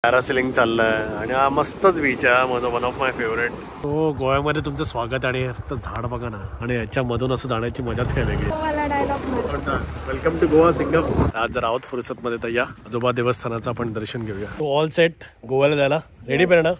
Parasailing चाललंय आणि हा मस्तच बीच आहे, माझा वन ऑफ माय फेवरेट. हो, गोव्यामध्ये तुमचं स्वागत आणि फक्त झाड बघा ना आणि याच्यामधून असं जाण्याची मजाच काय वेगळी. Welcome to Goa Singham. आज जर आहोत फुरसत मध्ये तर या आजोबा देवस्थानाचं आपण दर्शन घेऊया. ऑल सेट गोव्याला जायला रेडी प्रेरणा?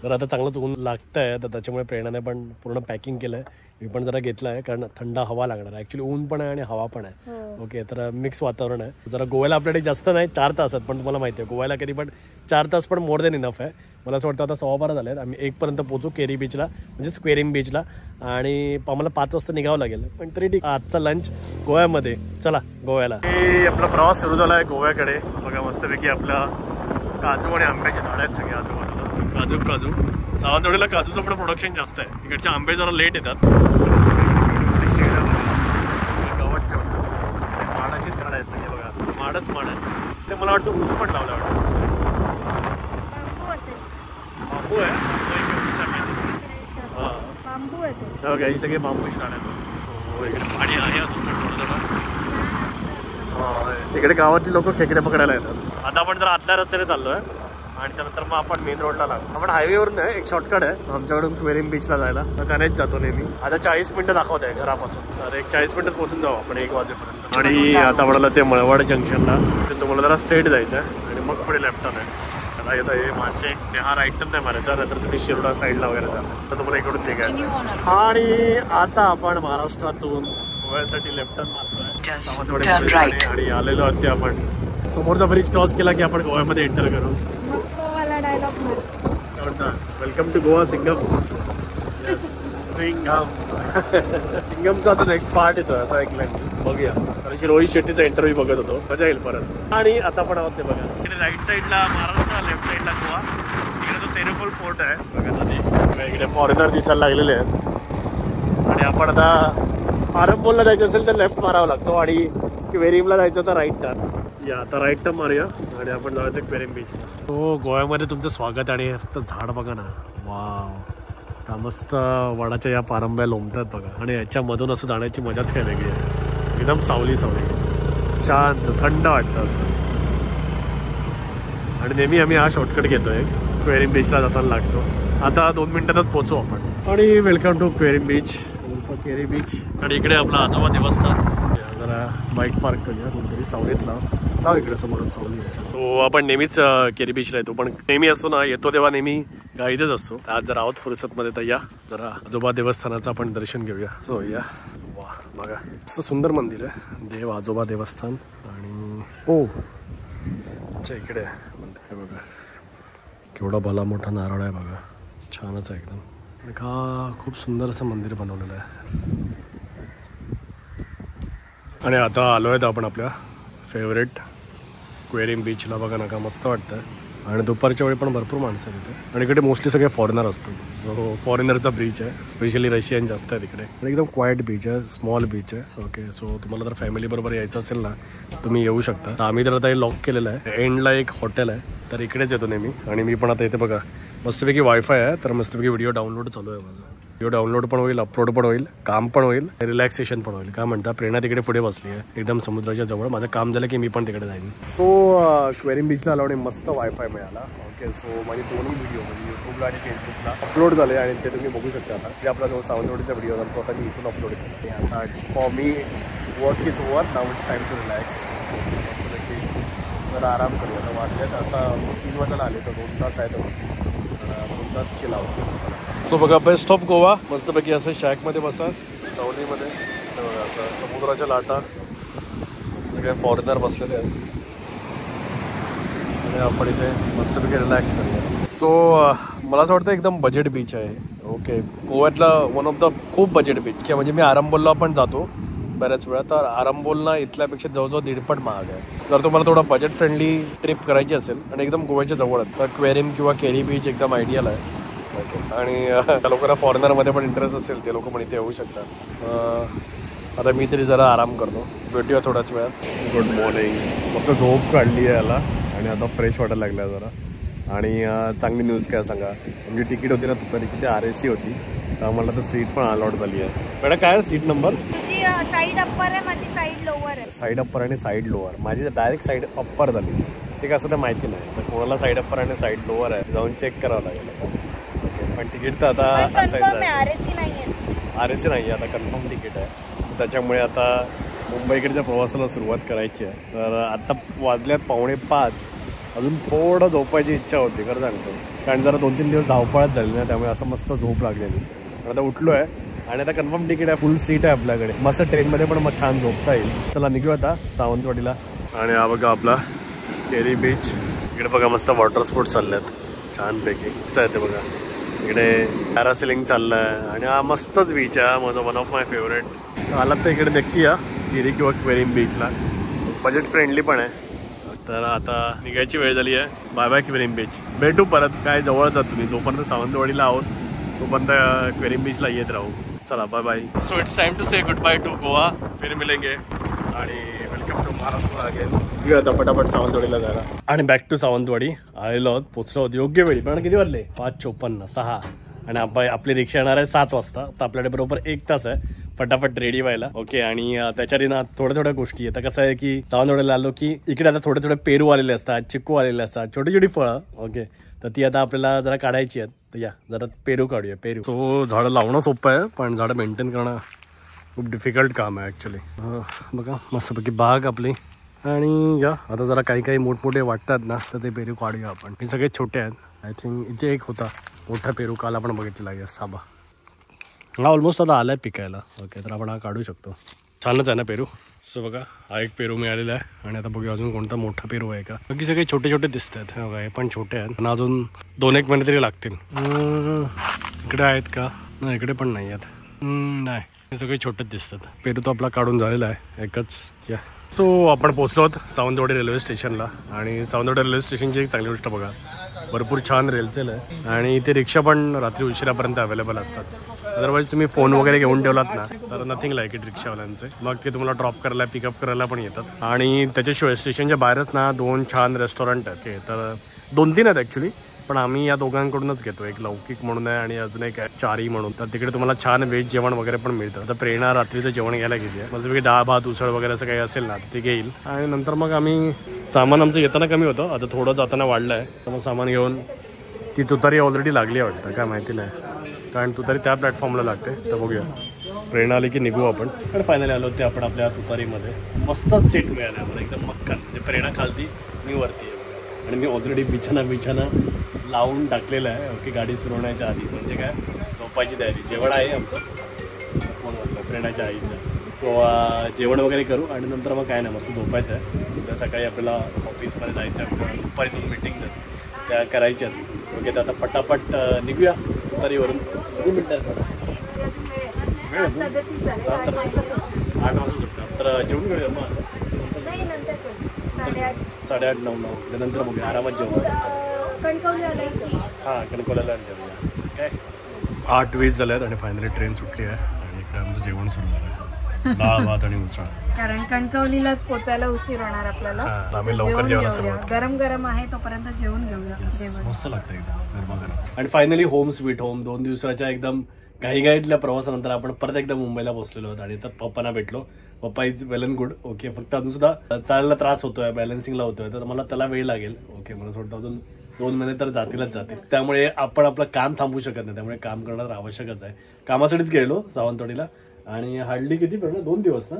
तर आता चांगलंच ऊन लागतंय तर त्याच्यामुळे प्रेरणाने पण पूर्ण पॅकिंग केलंय. मी पण जरा घेतलाय कारण थंड हवा लागणार आहे. ऍक्च्युली ऊन पण आहे आणि हवा पण आहे. ओके, तर मिक्स वातावरण आहे. जरा गोव्याला आपल्याकडे जास्त नाही 4 तास आहेत, पण तुम्हाला माहिती आहे गोव्याला कधी पण 4 तास पण मोर देन इनफ आहे. मला असं वाटतं आता 12:15 झाले आहेत. आम्ही 1 पर्यंत पोहोचू केरी बीचला, म्हणजे स्क्वेरिंग बीचला, आणि आम्हाला 5 वाजता निघावं लागेल. पण तरी ठीक, आजचा लंच गोव्यामध्ये. चला गोव्याला. आपला प्रवास सुरू झाला आहे गोव्याकडे. बघा मस्तपैकी आपला काजू आणि आंब्याची झाडं आहेत सगळी आजूबाजूला. काजू सावंतवाडीला काजूचं पण प्रोडक्शन जास्त आहे. इकडचे आंबे जरा लेट येतात. गवत ठेवलं, माडाचीच झाडं आहेत सगळी बघा. माडच ते मला वाटतं ऊस पण लावला वाटतं. बांबू आहे हां, ही सगळी बांबूची झाडं आहेत. इकडे पाणी आहे अजून थोडं थोडं. इकडे गावातली लोक खेकडे पकडायला येतात. आता आपण जर आतल्या रस्त्याने चाललो आहे आणि त्यानंतर मग आपण मेन रोडला लागलो. आपण हायवेवरून आहे, एक शॉर्टकट आहे आमच्याकडून क्वेरिंग बीचला जायला, तर त्यानेच जातो नेहमी. आता 40 मिनिटं दाखवत आहे घरापासून, तर एक 40 मिनिटात पोहोचून जाऊ आपण 1 वाजेपर्यंत. आणि आता म्हणाला ते मळवाड जंक्शनला, तर तुम्हाला जरा स्ट्रेट जायचं आहे आणि मग पुढे लेफ्टन आहे. आता येतं हे मासे, हा राईट टर्न नाही मारायचा, नाहीतर तुम्ही शिरोडा साईडला वगैरे जाता, तर तुम्हाला इकडून निघायचं. आणि आता आपण महाराष्ट्रातून गोव्यासाठी लेफ्ट टर्न मारतोय सावंतवाडी आणि आलेलो आहोत ते आपण समोरचा ब्रिज क्रॉस केला की आपण गोव्यामध्ये एंटर करू. Welcome to Goa Singham. Yes सिंगमचा आता नेक्स्ट पार्ट येतो असं ऐकलंय. बघूया, कारण रोहित शेट्टीचा इंटरव्ह्यू बघत होतो, मजा येईल परत. आणि आता पण आहोत ते बघा इकडे राईट साईडला महाराष्ट्र, लेफ्ट साईडला गोवा. इकडे तो तेरेफोल फोर्ट आहे बघा नदी. इकडे फॉरेनर दिसायला लागलेले आहेत. आणि आपण आता आरंबोलला जायचं असेल तर लेफ्ट मारावा लागतो आणि क्वेरिमला जायचं तर राईट टर्न. या आता राईट टर्न मारूया आणि आपण जाऊया ते क्वेरिम बीच. हो, गोव्यामध्ये तुमचं स्वागत आणि फक्त झाड बघा ना. वाव, का मस्त वडाच्या या पारंब्या लोंबतात बघा आणि याच्यामधून असं जाण्याची मजाच काय वेगळी आहे. एकदम सावली शांत थंड वाटतं असं. आणि नेहमी आम्ही हा शॉर्टकट घेतोय, क्वेरिम बीचला जाताना लागतो. आता 2 मिनिटातच पोहोचू आपण. आणि welcome to Querim beach, Keri beach. आणि इकडे आपला आजोबा देवस्थान. जरा बाईक पार्क करूया कोणतरी सावलीतला लाव, इकडे समोर सावली. तो आपण नेहमीच केरी बीचला येतो, पण नेहमी असतो ना येतो तेव्हा नेहमी गाईतच असतो. आज जरा आहोत फुरसतमध्ये तर या जरा आजोबा देवस्थानाचं आपण दर्शन घेऊया. सो या. वा बघा असं सुंदर मंदिर आहे, देव आजोबा देवस्थान. आणि हो अच्छा इकडे हे बघा केवढा भला मोठा नारळ आहे बघा, छानच आहे एकदम. का खूप सुंदर असं मंदिर बनवलेलं आहे. आणि आता आलो आहेत आपण आपल्या फेवरेट क्वेरिम बीचला. बघा ना का मस्त वाटतं. आणि दुपारच्या वेळी पण भरपूर माणसं आहेत तिथे. आणि इकडे मोस्टली सगळे फॉरेनर असतात. सो फॉरेनरचा बीच आहे, स्पेशली रशियन जास्त आहे तिकडे. आणि एकदम क्वाईट बीच आहे, स्मॉल बीच आहे. ओके, सो तुम्हाला जर फॅमिली बरोबर यायचं असेल ना तुम्ही येऊ शकता. तर आम्ही तर आता हे लॉक केलेलं आहे. एंडला एक हॉटेल आहे, तर इकडेच येतो नेहमी. आणि मी पण आता इथे बघा मस्तपैकी वायफाय आहे, तर मस्तपैकी व्हिडिओ डाउनलोड चालू आहे माझा. व्हिडिओ डाउनलोड पण होईल, अपलोड पण होईल, काम पण होईल, रिलॅक्सेशन पण होईल. काय म्हणता, प्रेरणा तिकडे पुढे बसली आहे एकदम समुद्राच्या जवळ. माझं काम झालं की मी पण तिकडे जाईन. सो क्वेरिम बीचला आलो आणि मस्त वायफाय मिळाला. ओके, सो माझे दोन्ही व्हिडिओ म्हणजे यूट्यूबला आणि फेसबुकला अपलोड झाले आणि ते तुम्ही बघू शकता. आता जे आपला जो सावंतवाडीचा व्हिडिओ झाला तो आता मी इथून अपलोड केला. आता it's for me work is over, now it's time to relax. मस्तपैकी जरा आराम करूया. आता वाजल्यात आता 3 वाजायला आले, तर 2 तास आहेत, 2 तास चिल आहोत. सो बघा बेस्ट ऑफ गोवा. मस्तपैकी असं शॅकमध्ये बसा सावलीमध्ये, बघा असं समुद्राच्या लाटा, सगळे फॉरेनर बसलेले आहेत आणि आपण इथे मस्तपैकी रिलॅक्स करूया. सो मला असं वाटतं एकदम बजेट बीच आहे. ओके, गोव्यातला वन ऑफ द खूप बजेट बीच. किंवा म्हणजे मी आरंबोलला पण जातो बऱ्याच वेळा, तर आरंबोलना इथल्यापेक्षा जवळजवळ 1.5 पट महाग आहे. जर तुम्हाला थोडा बजेट फ्रेंडली ट्रिप करायची असेल आणि एकदम गोव्याच्या जवळ तर क्वेरिम किंवा केरी बीच एकदम आयडियल आहे. ओके, आणि त्या लोकांना फॉरेनरमध्ये पण इंटरेस्ट असेल ते लोक पण इथे येऊ शकतात. आता मी तरी जरा आराम करतो, भेटूया थोड्याच वेळात. Good morning. मस्त झोप काढली आहे याला आणि आता फ्रेश वाटायला लागला जरा. आणि चांगली न्यूज काय सांगा, म्हणजे तिकीट होती ना तुतारीची, ती RAC होती, तर आम्हाला तर सीट पण अलॉट झाली आहे. मॅडम काय सीट नंबर? साईड अप्पर आहे, माझी साईड लोअर आहे. साईड अप्पर आणि साईड लोअर. माझी डायरेक्ट साईड अप्पर झाली. ते कसं तर माहिती नाही, तर कोणाला साईड अप्पर आणि साईड लोअर आहे जाऊन चेक करावं लागेल. पण तिकीट तर आता असायचं RSC नाही आता कन्फर्म तिकीट आहे. त्याच्यामुळे आता मुंबईकडच्या प्रवासाला सुरुवात करायची आहे. तर आता वाजल्यात 4:45. अजून थोडं झोपायची इच्छा होती खरं सांगतो, कारण जरा 2-3 दिवस धावपळच झाली ना, त्यामुळे असं मस्त झोप लागलेली. आता उठलो आहे आणि आता कन्फर्म तिकीट आहे, फुल सीट आहे आपल्याकडे. मस्त ट्रेनमध्ये पण मग छान झोपता येईल. चला निघू आता सावंतवाडीला. आणि हा बघा आपला केरी बीच. इकडे बघा मस्त वॉटर स्पोर्ट्स चालल्यात छानपैकी. मस्त आहे ते बघा. इकडे पॅरासेलिंग चाललं आहे आणि हा मस्तच बीच आहे माझा, वन ऑफ माय फेवरेट. आलात तर इकडे नक्की या केरी किंवा क्वेरीम बीचला. बजेट फ्रेंडली पण आहे. तर आता निघायची वेळ झाली आहे. Bye bye Querim beach. भेटू परत, काय जवळच आहात तुम्ही. जोपर्यंत सावंतवाडीला आहोत तोपर्यंत क्वेरीम बीचला येत राहू. चला bye bye. So it's time to say goodbye to Goa. फिर मिलेंगे आणि वेलकम टू महाराष्ट्र अगेन. घेऊ आता पटापट सावंतवाडीला जायला. आणि बॅक टू सावंतवाडी आलेलो आहोत. पोचलो होतो योग्य वेळी. पण किती वाजले? 5:54, 6. आणि आपली रिक्षा येणार आहे 7 वाजता. तर आपल्याकडे बरोबर 1 तास आहे फटाफट रेडी व्हायला. ओके. आणि त्याच्यात ना थोड्या गोष्टी. आता कसं आहे की सावंतवाडीला आलो की इकडे आता थोडे पेरू आलेले असतात, चिक्कू आलेले असतात, छोटी फळं. ओके. तर ती आता आपल्याला जरा काढायची आहेत. तर या जरा पेरू काढूया. पेरू. सो झाडं लावणं सोपं आहे, पण झाडं मेंटेन करणं खूप डिफिकल्ट काम आहे ॲक्च्युली. बघा मस्तपैकी बाग आपली. आणि या आता जरा काही मोठमोठे वाटतात ना, तर ते पेरू काढूया आपण. हे सगळे छोटे आहेत. आय थिंक इथे एक होता मोठा पेरू, काल आपण बघितलेला आहे. साबा हा ऑलमोस्ट आता आला आहे पिकायला. ओके. तर आपण हा काढू शकतो. छानच आहे ना पेरू. सो बघा हा एक पेरू मिळालेला आहे. आणि आता बघूया अजून कोणता मोठा पेरू आहे का. बाकी सगळे छोटे दिसत आहेत. बघा हे पण छोटे आहेत, पण अजून 2-1 महिने तरी लागतील. इकडे आहेत का? नाही इकडे पण नाही आहेत. नाही हे सगळे छोटेच दिसतात. पेरू तो आपला काढून झालेला आहे एकच. या सो आपण पोचलो आहोत सावंतवाडी रेल्वे स्टेशनला. आणि सावंतवाडी रेल्वे स्टेशनची एक चांगली गोष्ट बघा, भरपूर छान रेल्वेल आहे. आणि इथे रिक्षा पण रात्री उशिरापर्यंत अवेलेबल असतात. अदरवाईज तुम्ही फोन वगैरे घेऊन ठेवलात ना, तर नथिंग लाईक इट रिक्षावाल्यांचे. मग ते तुम्हाला ड्रॉप करायला पिकअप करायला पण येतात. आणि त्याच्याशिवाय स्टेशनच्या बाहेरच ना 2 छान रेस्टॉरंट आहेत. तर 2-3 आहेत ॲक्च्युली, पण आम्ही या दोघांकडूनच घेतो. एक लौकिक म्हणून आहे आणि अजून एक आहे चारी म्हणून. तर तिकडे तुम्हाला छान व्हेज जेवण वगैरे पण मिळतं. तर प्रेरणा रात्रीचं जेवण घ्यायला गेली आहे. म्हणजे डाळ भात उसळ वगैरे असं काही असेल ना ते घेईल. आणि नंतर मग आम्ही सामान आमचं येताना कमी होतं, आता थोडं जाताना वाढलं आहे. तर मग सामान घेऊन ती तुतारी ऑलरेडी लागली वाटतं, काय माहिती नाही, कारण तुतारी त्या प्लॅटफॉर्मला लागते. तर बघूया प्रेरणा आली की निघू आपण. पण फायनली आलो ते आपण आपल्या तुतारीमध्ये. मस्तच सीट मिळालं मला एकदम मक्कन. म्हणजे प्रेरणा खालती, मी वरती आहे. आणि मी ऑलरेडी बिछाना लावून टाकलेलं आहे. ओके. गाडी सुरू होण्याच्या आधी. म्हणजे काय झोपायची तयारी. जेवण आहे आमचं कोण म्हटलं प्रेरणाच्या आईचं. सो जेवण वगैरे करू आणि नंतर मग काय नाही मस्त झोपायचं आहे. उद्या सकाळी आपल्याला ऑफिसमध्ये जायचं आहे. दुपारी 2 मीटिंग्स आहेत त्या करायच्या आहेत. ओके. तर आता पटापट निघूया तुतारीवरून. 2 मिनिटात वेळ 8 वाजता सुटणार. तर जेवण करूया मग 8:30-9 नंतर बघूया आरामात जेवण. हां कणकवलीला जेवूया. काय 8:20 झाल्यात आणि फायनली ट्रेन सुटली आहे. आणि इकडे आमचं जेवण सुरू झालं आहे. डाळ भात आणि उसळ. कारण कणकवलीलाच पोचायला उशीर होणार आपल्याला. आम्ही लवकर जेवायला सुरुवात. गरम आहे तोपर्यंत जेवून घेऊया. मस्त लागतं एकदम गरमागरम. आणि फायनली होम स्वीट होम. 2 दिवसाच्या एकदम घाईघाईतल्या प्रवासानंतर आपण परत एकदा मुंबईला पोहोचलेलो आहोत. आणि तर पप्पांना भेटलो. पप्पा is well and good. Okay. फक्त अजून सुद्धा चालायला त्रास होतोय, बॅलन्सिंगला होतोय. तर मला त्याला वेळ लागेल. ओके. मला वाटतं अजून 2 महिने तर जातीलच. त्यामुळे आपण आपलं काम थांबवू शकत नाही. त्यामुळे काम करणं तर आवश्यकच आहे. कामासाठीच गेलो सावंतवाडीला. आणि हार्डली किती पडलं? 2 दिवस ना.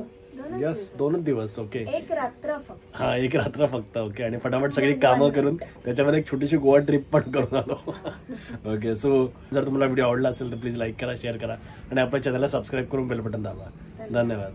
यस 2च दिवस. ओके. 1 रात्र फक्त. हा 1 रात्र फक्त. ओके. आणि फटाफट सगळी कामं करून त्याच्यामध्ये एक छोटीशी गोवा ट्रिप पण करून आलो. ओके. सो जर तुम्हाला व्हिडिओ आवडला असेल तर प्लीज लाईक करा, शेअर करा आणि आपल्या चॅनलला सबस्क्राईब करून बेल बटन दाबा. धन्यवाद.